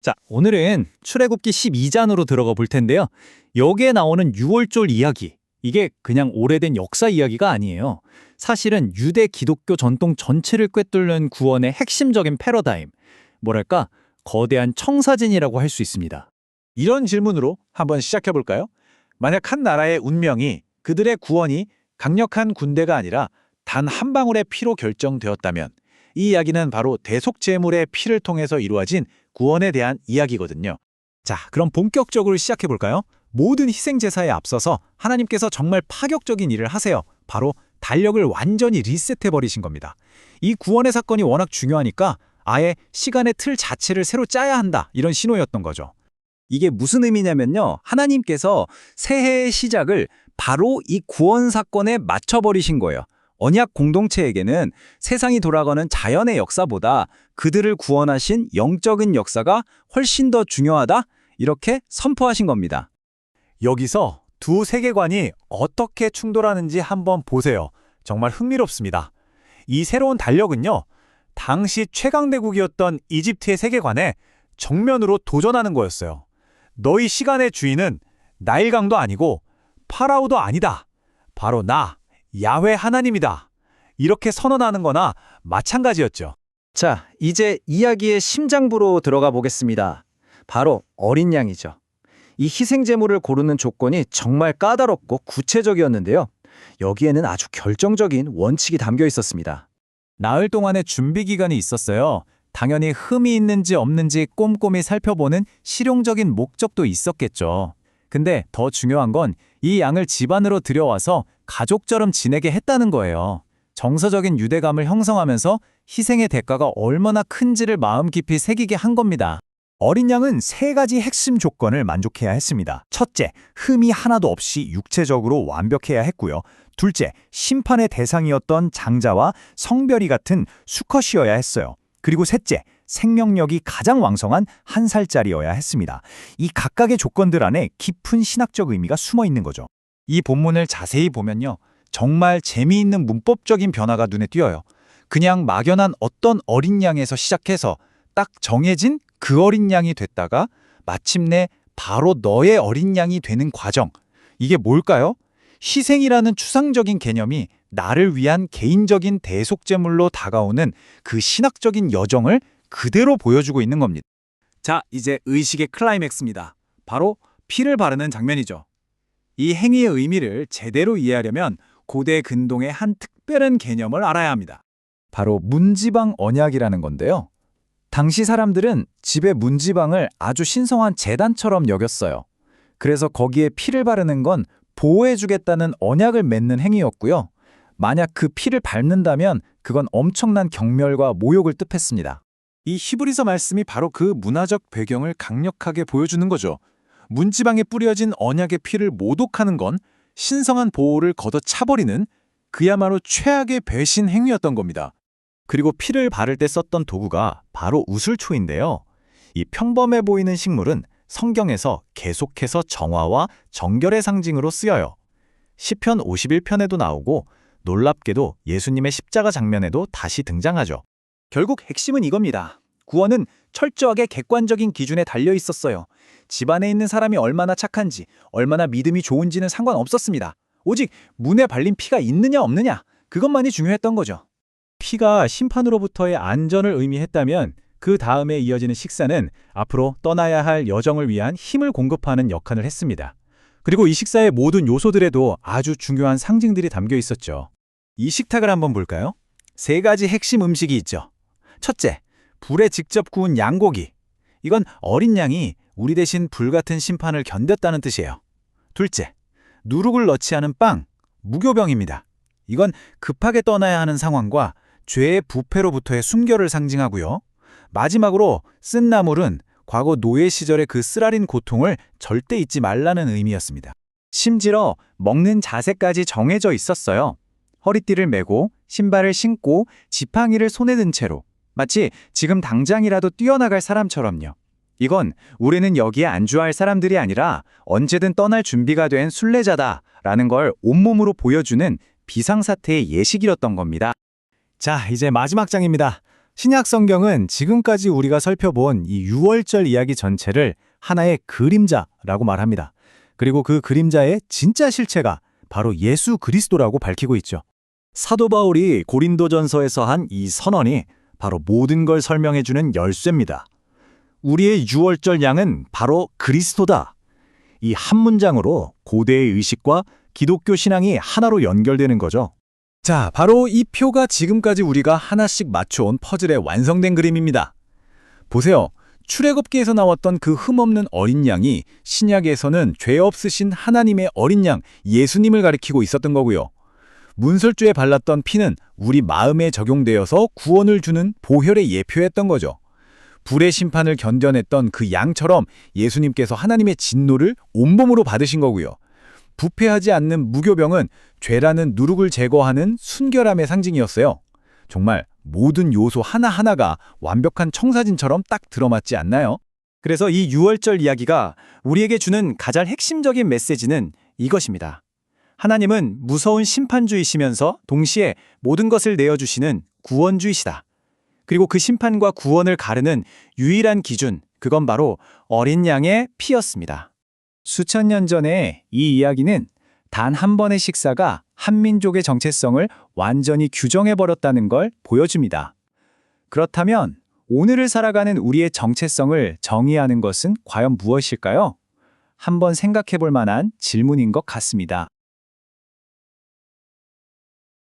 자, 오늘은 출애굽기 12장으로 들어가 볼 텐데요. 여기에 나오는 유월절 이야기, 이게 그냥 오래된 역사 이야기가 아니에요. 사실은 유대 기독교 전통 전체를 꿰뚫는 구원의 핵심적인 패러다임, 뭐랄까, 거대한 청사진이라고 할 수 있습니다. 이런 질문으로 한번 시작해 볼까요? 만약 한 나라의 운명이, 그들의 구원이 강력한 군대가 아니라 단 한 방울의 피로 결정되었다면, 이 이야기는 바로 대속제물의 피를 통해서 이루어진 구원에 대한 이야기거든요. 자, 그럼 본격적으로 시작해 볼까요? 모든 희생제사에 앞서서 하나님께서 정말 파격적인 일을 하세요. 바로 달력을 완전히 리셋해 버리신 겁니다. 이 구원의 사건이 워낙 중요하니까 아예 시간의 틀 자체를 새로 짜야 한다, 이런 신호였던 거죠. 이게 무슨 의미냐면요. 하나님께서 새해의 시작을 바로 이 구원 사건에 맞춰버리신 거예요. 언약 공동체에게는 세상이 돌아가는 자연의 역사보다 그들을 구원하신 영적인 역사가 훨씬 더 중요하다, 이렇게 선포하신 겁니다. 여기서 두 세계관이 어떻게 충돌하는지 한번 보세요. 정말 흥미롭습니다. 이 새로운 달력은요, 당시 최강대국이었던 이집트의 세계관에 정면으로 도전하는 거였어요. 너희 시간의 주인은 나일강도 아니고 파라오도 아니다. 바로 나, 야훼 하나님이다. 이렇게 선언하는 거나 마찬가지였죠. 자, 이제 이야기의 심장부로 들어가 보겠습니다. 바로 어린 양이죠. 이 희생제물을 고르는 조건이 정말 까다롭고 구체적이었는데요. 여기에는 아주 결정적인 원칙이 담겨 있었습니다. 나흘 동안의 준비 기간이 있었어요. 당연히 흠이 있는지 없는지 꼼꼼히 살펴보는 실용적인 목적도 있었겠죠. 근데 더 중요한 건 이 양을 집안으로 들여와서 가족처럼 지내게 했다는 거예요. 정서적인 유대감을 형성하면서 희생의 대가가 얼마나 큰지를 마음 깊이 새기게 한 겁니다. 어린 양은 세 가지 핵심 조건을 만족해야 했습니다. 첫째, 흠이 하나도 없이 육체적으로 완벽해야 했고요. 둘째, 심판의 대상이었던 장자와 성별이 같은 수컷이어야 했어요. 그리고 셋째, 생명력이 가장 왕성한 1살짜리여야 했습니다. 이 각각의 조건들 안에 깊은 신학적 의미가 숨어 있는 거죠. 이 본문을 자세히 보면요, 정말 재미있는 문법적인 변화가 눈에 띄어요. 그냥 막연한 어떤 어린 양에서 시작해서 딱 정해진 그 어린 양이 됐다가 마침내 바로 너의 어린 양이 되는 과정. 이게 뭘까요? 희생이라는 추상적인 개념이 나를 위한 개인적인 대속제물로 다가오는 그 신학적인 여정을 그대로 보여주고 있는 겁니다. 자, 이제 의식의 클라이맥스입니다. 바로 피를 바르는 장면이죠. 이 행위의 의미를 제대로 이해하려면 고대 근동의 한 특별한 개념을 알아야 합니다. 바로 문지방 언약이라는 건데요. 당시 사람들은 집의 문지방을 아주 신성한 제단처럼 여겼어요. 그래서 거기에 피를 바르는 건 보호해주겠다는 언약을 맺는 행위였고요. 만약 그 피를 밟는다면 그건 엄청난 경멸과 모욕을 뜻했습니다. 이 히브리서 말씀이 바로 그 문화적 배경을 강력하게 보여주는 거죠. 문지방에 뿌려진 언약의 피를 모독하는 건 신성한 보호를 걷어차버리는 그야말로 최악의 배신 행위였던 겁니다. 그리고 피를 바를 때 썼던 도구가 바로 우슬초인데요. 이 평범해 보이는 식물은 성경에서 계속해서 정화와 정결의 상징으로 쓰여요. 시편 51편에도 나오고 놀랍게도 예수님의 십자가 장면에도 다시 등장하죠. 결국 핵심은 이겁니다. 구원은 철저하게 객관적인 기준에 달려 있었어요. 집안에 있는 사람이 얼마나 착한지, 얼마나 믿음이 좋은지는 상관없었습니다. 오직 문에 발린 피가 있느냐 없느냐, 그것만이 중요했던 거죠. 피가 심판으로부터의 안전을 의미했다면 그 다음에 이어지는 식사는 앞으로 떠나야 할 여정을 위한 힘을 공급하는 역할을 했습니다. 그리고 이 식사의 모든 요소들에도 아주 중요한 상징들이 담겨 있었죠. 이 식탁을 한번 볼까요? 세 가지 핵심 음식이 있죠. 첫째, 불에 직접 구운 양고기. 이건 어린 양이 우리 대신 불같은 심판을 견뎠다는 뜻이에요. 둘째, 누룩을 넣지 않은 빵, 무교병입니다. 이건 급하게 떠나야 하는 상황과 죄의 부패로부터의 순결을 상징하고요. 마지막으로 쓴 나물은 과거 노예 시절의 그 쓰라린 고통을 절대 잊지 말라는 의미였습니다. 심지어 먹는 자세까지 정해져 있었어요. 허리띠를 메고 신발을 신고 지팡이를 손에 든 채로, 마치 지금 당장이라도 뛰어나갈 사람처럼요. 이건 우리는 여기에 안주할 사람들이 아니라 언제든 떠날 준비가 된 순례자다라는 걸 온몸으로 보여주는 비상사태의 예식이었던 겁니다. 자, 이제 마지막 장입니다. 신약 성경은 지금까지 우리가 살펴본 이 유월절 이야기 전체를 하나의 그림자라고 말합니다. 그리고 그 그림자의 진짜 실체가 바로 예수 그리스도라고 밝히고 있죠. 사도 바울이 고린도전서에서 한 이 선언이 바로 모든 걸 설명해주는 열쇠입니다. 우리의 유월절 양은 바로 그리스도다. 이 한 문장으로 고대의 의식과 기독교 신앙이 하나로 연결되는 거죠. 자, 바로 이 표가 지금까지 우리가 하나씩 맞춰온 퍼즐의 완성된 그림입니다. 보세요. 출애굽기에서 나왔던 그 흠없는 어린 양이 신약에서는 죄 없으신 하나님의 어린 양 예수님을 가리키고 있었던 거고요. 문설주에 발랐던 피는 우리 마음에 적용되어서 구원을 주는 보혈의 예표였던 거죠. 불의 심판을 견뎌냈던 그 양처럼 예수님께서 하나님의 진노를 온몸으로 받으신 거고요. 부패하지 않는 무교병은 죄라는 누룩을 제거하는 순결함의 상징이었어요. 정말 모든 요소 하나하나가 완벽한 청사진처럼 딱 들어맞지 않나요? 그래서 이 유월절 이야기가 우리에게 주는 가장 핵심적인 메시지는 이것입니다. 하나님은 무서운 심판주이시면서 동시에 모든 것을 내어주시는 구원주이시다. 그리고 그 심판과 구원을 가르는 유일한 기준, 그건 바로 어린 양의 피였습니다. 수천 년 전에 이 이야기는 단 한 번의 식사가 한 민족의 정체성을 완전히 규정해버렸다는 걸 보여줍니다. 그렇다면 오늘을 살아가는 우리의 정체성을 정의하는 것은 과연 무엇일까요? 한번 생각해 볼 만한 질문인 것 같습니다.